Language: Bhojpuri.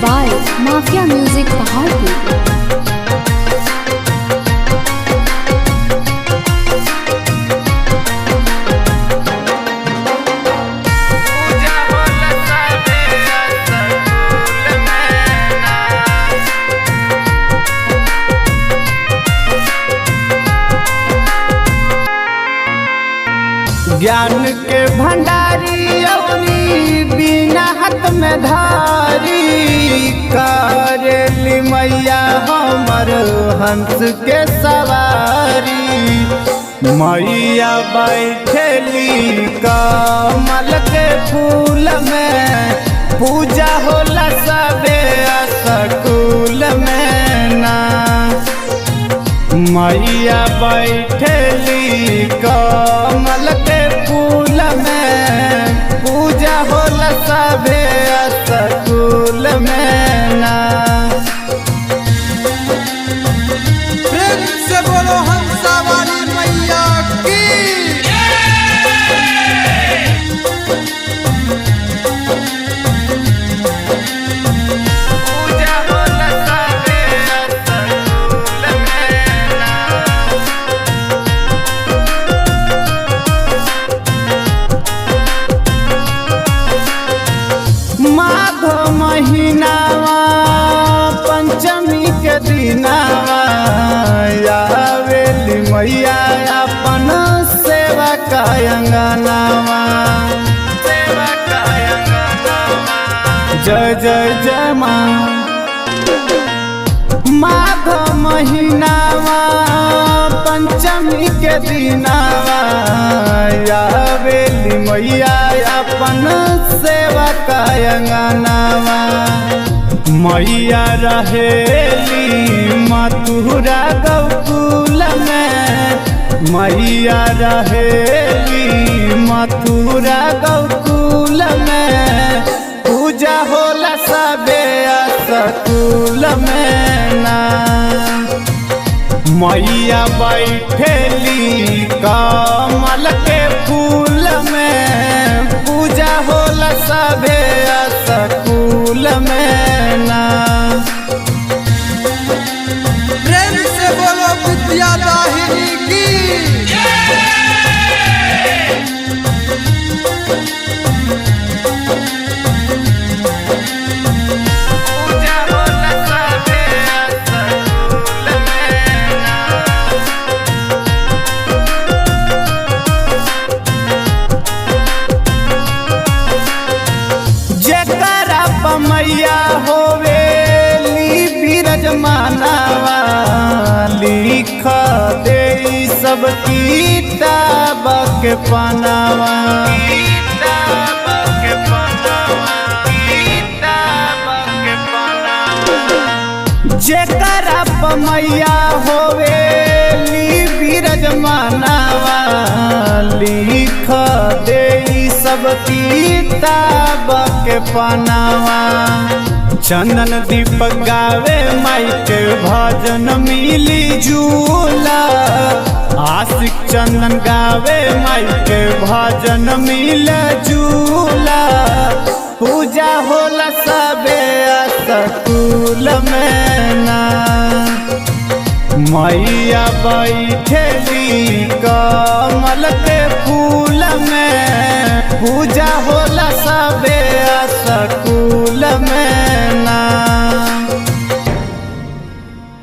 by Mafia Music Paharpur. ज्ञान के भंडारी अवनी बिना हाथ में धारी करेली मैया हमर हंस के सवारी। मैया बैठेली कमल के फूल में पूजा होला सबे स्कूल में ना। मैया बैठेली कमल के फूल में पूजा होला सबे स्कूल में ना। प्रेम से बोलो हंसा वाली मैया की। पूजा होला सबे स्कूल में ना। माघ महीनावा पंचमी के दिनावा आवेली मैया अपन सेवा का अंगनावा। जय जय जय माँ। माघ महीनावा पंचमी के दिनावा आवेली मैया अपन सेवा का अंगनावा। मैया रहेली मथुरा गोकुल में मैया रहेली मथुरा गोकुल में पूजा होला सबे स्कूल में ना। मैया बैठेली कमल के फूल में पूजा होला सबे स्कूल में ना। प्रेम से बोलो विद्या दाहिनी की। पूजा होला सबे स्कूल में ना। जेकरा मैया होवेली बिरजमानवा लिख दे सब किताब के पनावा। जेकरा मैया होवेली बिरजमानवा लिख दे सब किताब के पनावा। चंदन दीपक गावे माई के भजन मिली झूला। आशिक चंदन गावे माई के भजन मिल झूला। पूजा होला सबे स्कूल में ना। मैया बैठेली कमल के फूल में पूजा हो